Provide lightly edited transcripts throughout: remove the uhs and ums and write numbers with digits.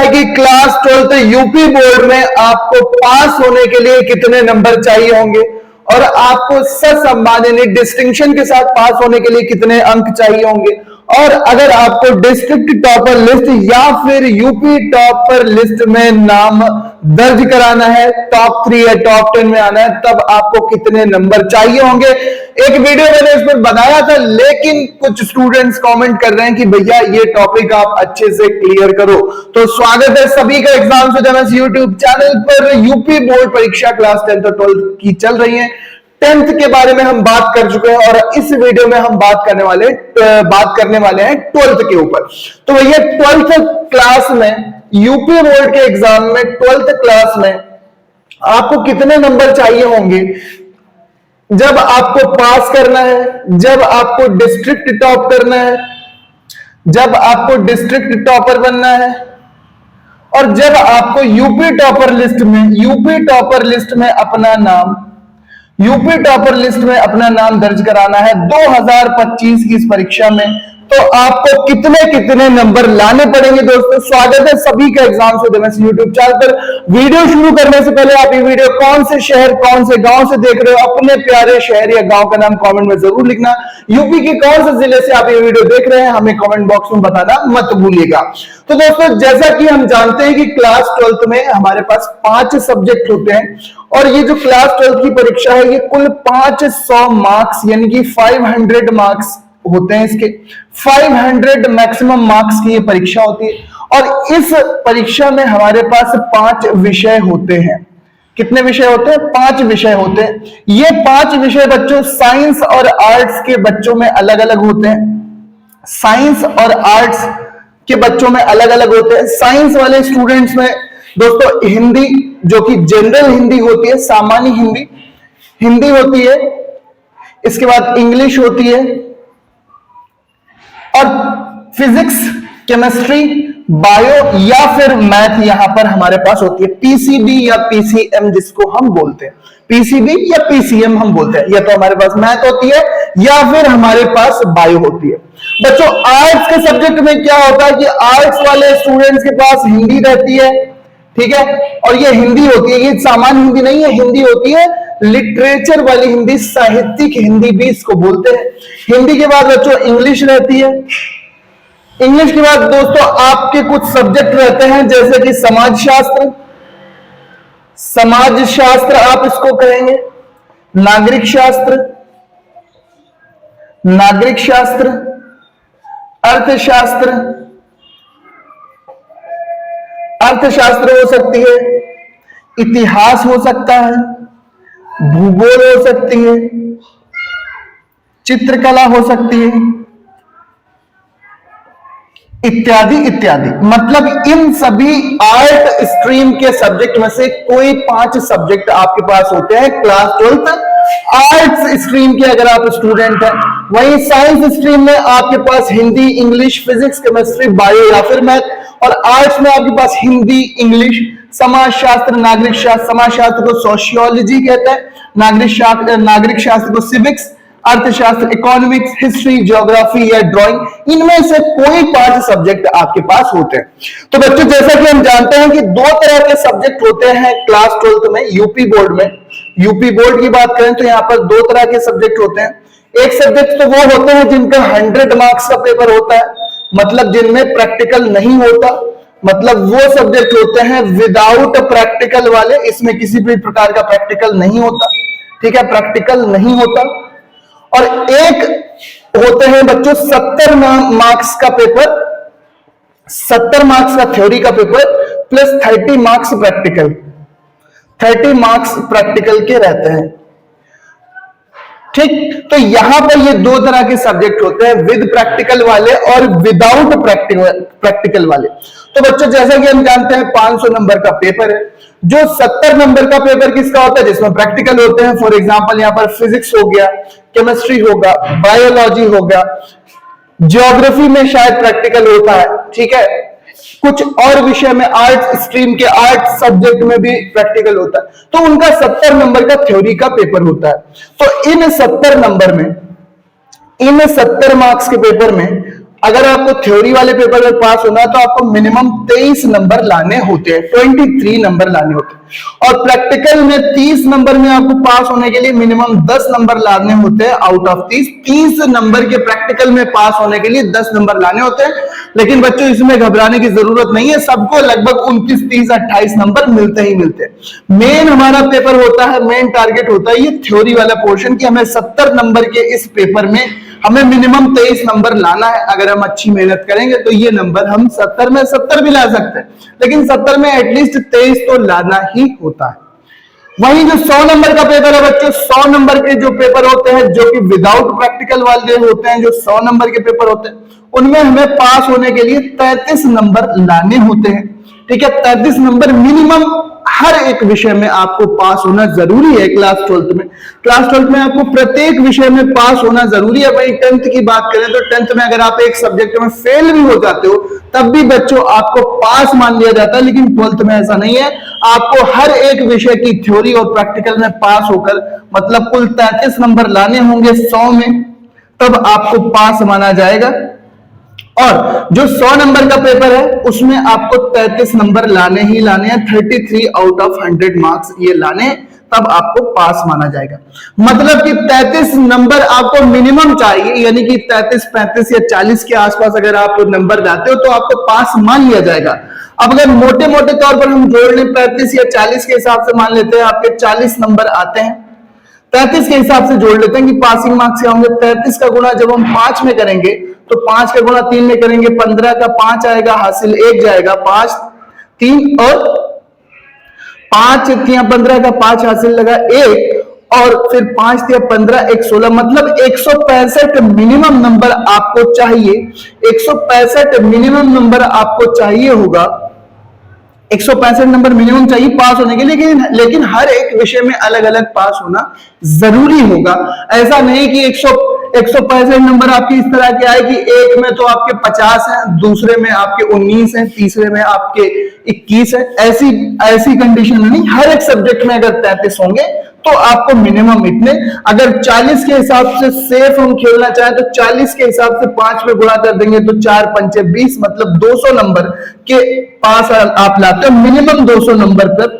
है कि class 12th UP board में आपको पास होने के लिए कितने नंबर चाहिए होंगे और आपको सम्माननीय डिस्टिंक्शन के साथ पास होने के लिए कितने अंक चाहिए होंगे, और अगर आपको डिस्ट्रिक्ट टॉपर लिस्ट या फिर यूपी टॉपर लिस्ट में नाम दर्ज कराना है, टॉप 3 या टॉप 10 में आना है, तब आपको कितने नंबर चाहिए होंगे। एक वीडियो मैंने इस पर बनाया था, लेकिन कुछ स्टूडेंट्स कमेंट कर रहे हैं कि भैया ये टॉपिक आप अच्छे से क्लियर करो। तो स्वागत है सभी का एग्जाम से जनस यूट्यूब चैनल पर। यूपी बोर्ड परीक्षा क्लास 10 और 12 की चल रही है। 10th के बारे में हम बात कर चुके हैं और इस वीडियो में हम बात करने वाले हैं 12th के ऊपर। तो भैया 12th क्लास में यूपी बोर्ड के एग्जाम में 12th क्लास में आपको कितने नंबर चाहिए होंगे जब आपको पास करना है, जब आपको डिस्ट्रिक्ट टॉप करना है, जब आपको डिस्ट्रिक्ट टॉपर बनना है, और जब आपको यूपी टॉपर लिस्ट में अपना नाम दर्ज कराना है 2025 की इस परीक्षा में। तो आपको कितने नंबर लाने पड़ेंगे दोस्तों। स्वागत है सभी का एग्जाम से डेमोस यूट्यूब चैनल पर। वीडियो शुरू करने से पहले आप ये वीडियो कौन से शहर कौन से गांव से देख रहे हो, अपने प्यारे शहर या गांव का नाम कमेंट में जरूर लिखना। यूपी के कौन से जिले से आप ये वीडियो देख रहे हैं हमें कमेंट बॉक्स में बताना मत भूलिएगा। तो दोस्तों जैसा कि हम जानते हैं कि क्लास 12th में हमारे पास 5 सब्जेक्ट होते हैं और ये जो क्लास 12th की परीक्षा है ये कुल 500 मार्क्स यानी कि 500 मार्क्स होते हैं। इसके 500 मैक्सिमम मार्क्स की ये परीक्षा होती है और इस परीक्षा में हमारे पास 5 विषय होते हैं। कितने विषय होते हैं? 5 विषय होते हैं। ये 5 विषय बच्चों साइंस और आर्ट्स के बच्चों में अलग अलग होते हैं। साइंस और आर्ट्स के बच्चों में अलग अलग होते हैं। साइंस वाले स्टूडेंट्स में दोस्तों हिंदी, जो कि जनरल हिंदी होती है, सामान्य हिंदी होती है, इसके बाद इंग्लिश होती है और फिजिक्स, केमिस्ट्री, बायो या फिर मैथ यहां पर हमारे पास होती है। पीसीबी या पीसीएम जिसको हम बोलते हैं, पीसीबी या पीसीएम हम बोलते हैं। या तो हमारे पास मैथ होती है या फिर हमारे पास बायो होती है। बच्चों आर्ट्स के सब्जेक्ट में क्या होता है कि आर्ट्स वाले स्टूडेंट्स के पास हिंदी रहती है, ठीक है, और ये हिंदी होती है, ये सामान्य हिंदी नहीं है, हिंदी होती है लिटरेचर वाली हिंदी, साहित्यिक हिंदी भी इसको बोलते हैं। हिंदी के बाद बच्चों इंग्लिश रहती है। इंग्लिश के बाद दोस्तों आपके कुछ सब्जेक्ट रहते हैं जैसे कि समाज शास्त्र आप इसको कहेंगे, नागरिक शास्त्र, अर्थशास्त्र हो सकती है, इतिहास हो सकता है, भूगोल हो सकती है, चित्रकला हो सकती है, इत्यादि इत्यादि। मतलब इन सभी आर्ट स्ट्रीम के सब्जेक्ट में से कोई 5 सब्जेक्ट आपके पास होते हैं क्लास 12th आर्ट्स स्ट्रीम के अगर आप स्टूडेंट हैं। वहीं साइंस स्ट्रीम में आपके पास Hindi, English, physics, chemistry, bio या फिर मैथ, और आर्ट्स में आपके पास हिंदी, इंग्लिश, समाजशास्त्र, नागरिक शास्त्र, समाजशास्त्र को सोशियोलॉजी कहते हैं, नागरिक शास्त्र को सिविक्स, अर्थशास्त्र, इकोनॉमिक्स, हिस्ट्री, ज्योग्राफी या ड्राइंग, इनमें से कोई 5 सब्जेक्ट आपके पास होते हैं। तो बच्चों जैसा कि हम जानते हैं कि 2 तरह के सब्जेक्ट होते हैं क्लास 12th में यूपी बोर्ड में। यूपी बोर्ड की बात करें तो यहाँ पर 2 तरह के सब्जेक्ट होते हैं। एक सब्जेक्ट तो वो होते हैं जिनका 100 मार्क्स का पेपर होता है, मतलब जिनमें प्रैक्टिकल नहीं होता, मतलब वो सब्जेक्ट होते हैं विदाउट प्रैक्टिकल वाले, इसमें किसी भी प्रकार का प्रैक्टिकल नहीं होता, ठीक है, प्रैक्टिकल नहीं होता। और एक होते हैं बच्चों 70 मार्क्स का पेपर, 70 मार्क्स का थ्योरी का paper plus 30 marks practical, 30 marks practical के रहते हैं, ठीक। तो यहां पर ये 2 तरह के सब्जेक्ट होते हैं, विद प्रैक्टिकल वाले और विदाउट प्रैक्टिकल वाले। तो बच्चों जैसा कि हम जानते हैं 500 नंबर का पेपर है। जो 70 नंबर का पेपर किसका होता है? जिसमें प्रैक्टिकल होते हैं। फॉर एग्जांपल यहाँ पर फिजिक्स हो गया, केमिस्ट्री होगा, बायोलॉजी होगा, ज्योग्राफी में शायद प्रैक्टिकल होता है, ठीक है, कुछ और विषय में आर्ट स्ट्रीम के आर्ट सब्जेक्ट में भी प्रैक्टिकल होता है। तो उनका 70 नंबर का थ्योरी का पेपर होता है। तो इन 70 नंबर में, इन 70 मार्क्स के पेपर में अगर आपको थ्योरी वाले पेपर में पास होना है तो आपको मिनिमम 23 नंबर लाने होते हैं, 23 नंबर लाने होते हैं। और प्रैक्टिकल में 30 नंबर में आपको पास होने के लिए मिनिमम 10 नंबर लाने होते हैं आउट ऑफ 30 नंबर के प्रैक्टिकल में पास होने के लिए 10 नंबर लाने होते हैं। लेकिन बच्चों इसमें घबराने की जरूरत नहीं है, सबको लगभग 29, 30, 28 नंबर मिलते ही मिलते हैं। मेन हमारा पेपर होता है, मेन टारगेट होता है ये थ्योरी वाला पोर्शन कि हमें 70 नंबर के इस पेपर में हमें मिनिमम 23 नंबर लाना है। अगर हम अच्छी मेहनत करेंगे तो ये नंबर हम 70 में 70 भी ला सकते हैं, लेकिन 70 में एटलीस्ट 23 तो लाना ही होता है। वहीं जो 100 नंबर का पेपर है बच्चों, 100 नंबर के जो पेपर होते हैं जो कि विदाउट प्रैक्टिकल वाले होते हैं, जो 100 नंबर के पेपर होते हैं उनमें हमें पास होने के लिए 33 नंबर लाने होते हैं। ठीक है, 33 नंबर मिनिमम हर एक विषय में आपको पास होना जरूरी है। क्लास 12 में, क्लास 12 में आपको प्रत्येक विषय में पास होना जरूरी है। भाई 10th की बात करें तो 10th में अगर आप एक सब्जेक्ट में फेल भी हो जाते हो तब भी बच्चों आपको पास मान लिया जाता है, लेकिन 12th में ऐसा नहीं है। आपको हर एक विषय की थ्योरी और प्रैक्टिकल में पास होकर मतलब कुल 33 नंबर लाने होंगे 100 में, तब आपको पास माना जाएगा। और जो 100 नंबर का पेपर है उसमें आपको 33 नंबर लाने ही लाने हैं, 33 आउट ऑफ 100 मार्क्स ये लाने, तब आपको पास माना जाएगा। मतलब कि 33 नंबर आपको मिनिमम चाहिए, यानी कि 33, 35 या 40 के आसपास अगर आप नंबर लाते हो तो आपको पास मान लिया जाएगा। अब अगर मोटे मोटे तौर पर हम जोड़ लें 35 या 40 के हिसाब से मान लेते हैं आपके 40 नंबर आते हैं, 33 के हिसाब से जोड़ लेते हैं कि पासिंग मार्क्स क्या होंगे। 33 का गुणा जब हम 5 में करेंगे तो 5 का गुणा 3 में करेंगे, 15 का 5 आएगा, हासिल 1 जाएगा, 5 3 और 5 3 15 का 5 हासिल लगा 1, और फिर 5 3 15 1 16, मतलब 165 मिनिमम नंबर आपको चाहिए। 165 मिनिमम नंबर आपको चाहिए होगा, 165 नंबर मिनिमम चाहिए पास होने के लिए। लेकिन हर एक विषय में अलग अलग पास होना जरूरी होगा। ऐसा नहीं कि 165 नंबर आपके इस तरह के आए कि एक में तो आपके 50 हैं, दूसरे में आपके 19 हैं, तीसरे में आपके 21 है। ऐसी कंडीशन नहीं, हर एक सब्जेक्ट में अगर 33 होंगे तो आपको मिनिमम इतने। अगर 40 के हिसाब से सेफ हम खेलना चाहें तो 40 के हिसाब से 5 में गुणा कर देंगे तो 4 पंचे 20, मतलब 200 नंबर के पास आप लाते हो। मिनिमम 200 नंबर पर,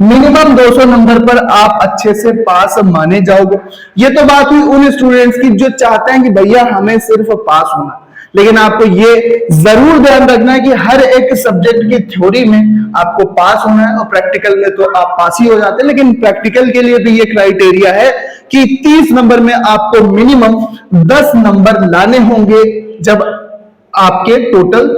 मिनिमम 200 नंबर पर आप अच्छे से पास माने जाओगे। ये तो बात हुई उन स्टूडेंट्स की जो चाहते हैं कि भैया हमें सिर्फ पास होना, लेकिन आपको ये जरूर ध्यान रखना है कि हर एक सब्जेक्ट की थ्योरी में आपको पास होना है और प्रैक्टिकल में तो आप पास ही हो जाते हैं। लेकिन प्रैक्टिकल के लिए भी ये क्राइटेरिया है कि 30 नंबर में आपको मिनिमम 10 नंबर लाने होंगे जब आपके टोटल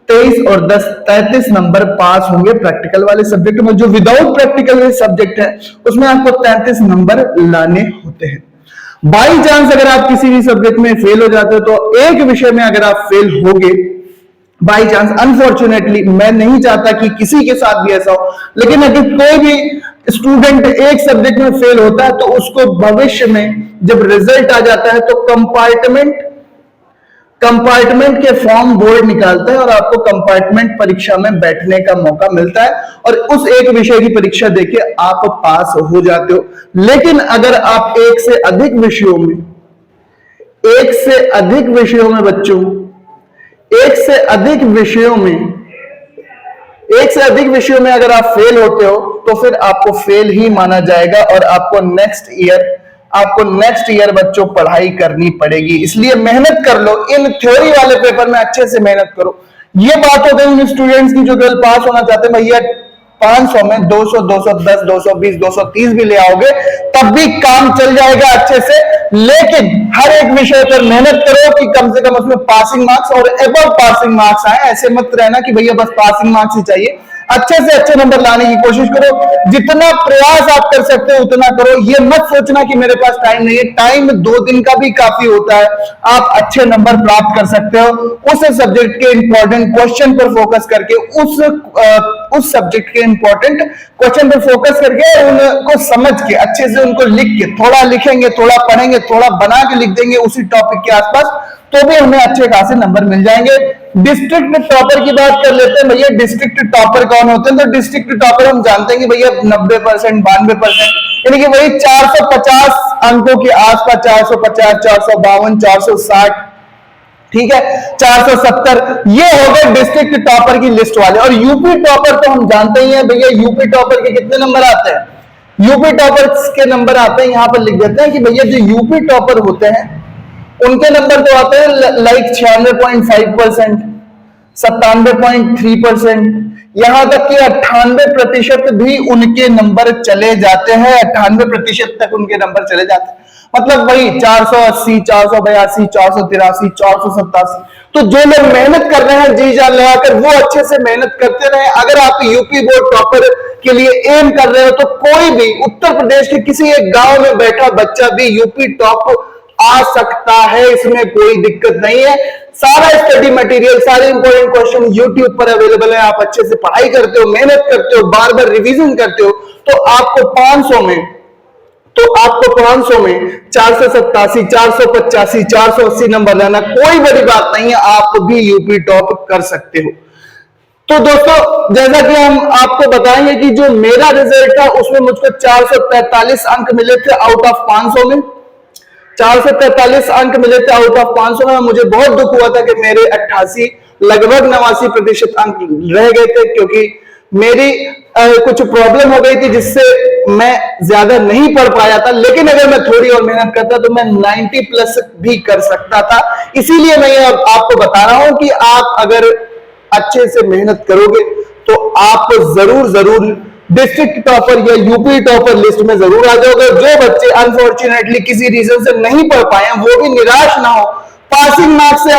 23 और 10 33 नंबर पास होंगे प्रैक्टिकल वाले सब्जेक्ट में। जो विदाउट प्रैक्टिकल सब्जेक्ट है उसमें आपको 33 नंबर लाने होते हैं। बाई चांस अगर आप किसी भी सब्जेक्ट में फेल हो जाते हो तो एक विषय में अगर आप फेल होगे बाई चांस, अनफॉर्चुनेटली, मैं नहीं चाहता कि किसी के साथ भी ऐसा हो, लेकिन अगर कोई भी स्टूडेंट एक सब्जेक्ट में फेल होता है तो उसको भविष्य में जब रिजल्ट आ जाता है तो कंपार्टमेंट के फॉर्म बोर्ड निकालता है और आपको कंपार्टमेंट परीक्षा में बैठने का मौका मिलता है और उस एक विषय की परीक्षा देके आप पास हो जाते हो। लेकिन अगर आप एक से अधिक विषयों में बच्चों एक से अधिक विषयों में अगर आप फेल होते हो तो फिर आपको फेल ही माना जाएगा और आपको नेक्स्ट ईयर बच्चों पढ़ाई करनी पड़ेगी। इसलिए मेहनत कर लो, इन थ्योरी वाले पेपर में अच्छे से मेहनत करो। ये बात होती है उन स्टूडेंट्स की जो केवल पास होना चाहते हैं, भैया 500 में 200, 210, 220, 230 भी ले आओगे तब भी काम चल जाएगा अच्छे से। लेकिन हर एक विषय पर मेहनत करो कि कम से कम उसमें पासिंग मार्क्स और एबव पासिंग मार्क्स आए। ऐसे मत रहना कि भैया बस पासिंग मार्क्स ही चाहिए, अच्छे से अच्छे नंबर लाने की कोशिश करो। जितना प्रयास आप कर सकते हो उतना करो। ये मत सोचना कि मेरे पास टाइम नहीं है, टाइम 2 दिन का भी काफी होता है। आप अच्छे नंबर प्राप्त कर सकते हो उस सब्जेक्ट के इंपॉर्टेंट क्वेश्चन पर फोकस करके, उस सब्जेक्ट के इंपॉर्टेंट क्वेश्चन पर फोकस करके, उनको समझ के अच्छे से उनको लिख के, थोड़ा लिखेंगे, थोड़ा पढ़ेंगे, थोड़ा बना के लिख देंगे उसी टॉपिक के आसपास, तो भी हमें अच्छे खासे नंबर मिल जाएंगे। डिस्ट्रिक्ट टॉपर की बात कर लेते हैं। भैया डिस्ट्रिक्ट टॉपर कौन होते हैं? तो डिस्ट्रिक्ट टॉपर हम जानते हैं कि भैया 90%, 92%, यानी कि वही 450 अंकों के आसपास, 450, 452, 460, ठीक है, 470। ये हो गए डिस्ट्रिक्ट टॉपर की लिस्ट वाले। और यूपी टॉपर तो हम जानते ही हैं भैया, यूपी टॉपर के कितने नंबर आते हैं? यूपी टॉपर्स के नंबर आते हैं, यहां पर लिख देते हैं कि भैया जो यूपी टॉपर होते हैं उनके नंबर तो आते हैं लाइक 96.5%, 97.3%, यहां तक कि 98% भी उनके नंबर चले जाते हैं, 98% तक उनके नंबर चले जाते हैं। मतलब वही 480, 482, 483, 487। तो जो लोग मेहनत कर रहे हैं जी जान लगाकर, वो अच्छे से मेहनत करते रहे। अगर आप यूपी बोर्ड टॉपर के लिए एम कर रहे हो तो कोई भी उत्तर प्रदेश के किसी एक गांव में बैठा बच्चा भी यूपी टॉप आ सकता है, इसमें कोई दिक्कत नहीं है। सारा स्टडी मटेरियल, सारे इंपॉर्टेंट क्वेश्चन यूट्यूब पर अवेलेबल है। आप अच्छे से पढ़ाई करते हो, मेहनत करते हो, बार बार रिवीजन करते हो, तो आपको 500 में 487, 485, 480 नंबर लाना कोई बड़ी बात नहीं है, आप भी यूपी टॉप कर सकते हो। तो दोस्तों जैसा कि हम आपको बताएंगे कि जो मेरा रिजल्ट था उसमें मुझको 443 अंक मिले थे आउट ऑफ 500 में। 443 अंक मिले थे आउट ऑफ 500 में। मुझे बहुत दुख हुआ था कि मेरे 88 लगभग 89% अंक रह गए थे, क्योंकि मेरी कुछ प्रॉब्लम हो गई थी जिससे मैं ज्यादा नहीं पढ़ पाया था। लेकिन अगर मैं थोड़ी और मेहनत करता तो मैं 90 प्लस भी कर सकता था। इसीलिए मैं आपको बता रहा हूं कि आप अगर अच्छे से मेहनत करोगे तो आप जरूर डिस्ट्रिक्ट टॉपर या यूपी टॉपर लिस्ट में जरूर आ जाओगे। जो बच्चे अनफॉर्चुनेटली किसी रीजन से नहीं पढ़ पाए हैं वो भी निराश ना हो। पासिंग मार्क्स से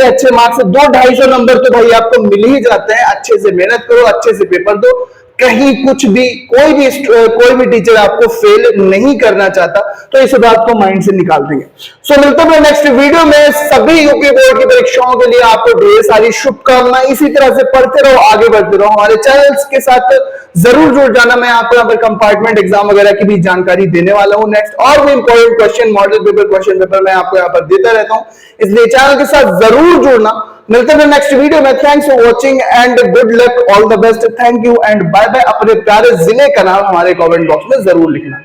अच्छे मार्क्स से 200-250 नंबर तो भाई आपको मिल ही जाते हैं। अच्छे से मेहनत करो, अच्छे से पेपर दो, कहीं कुछ भी कोई भी टीचर आपको फेल नहीं करना चाहता, तो इस बात को माइंड से निकाल देंगे। सो मिलते हैं नेक्स्ट वीडियो में। सभी यूपी बोर्ड की परीक्षाओं के लिए आपको ढेर सारी शुभकामनाएं। इसी तरह से पढ़ते रहो, आगे बढ़ते रहो, हमारे चैनल्स के साथ जरूर जुड़ जाना। मैं आपको यहाँ पर कंपार्टमेंट एग्जाम वगैरह की भी जानकारी देने वाला हूँ नेक्स्ट, और भी important question, model paper, question paper मैं आपको यहाँ पर देता रहता हूँ, इसलिए चैनल के साथ जरूर जुड़ना। मिलते हैं नेक्स्ट वीडियो में। Thanks for watching and good luck, all the best, thank you and bye bye. अपने प्यारे जिले का नाम हमारे कमेंट बॉक्स में जरूर लिखना।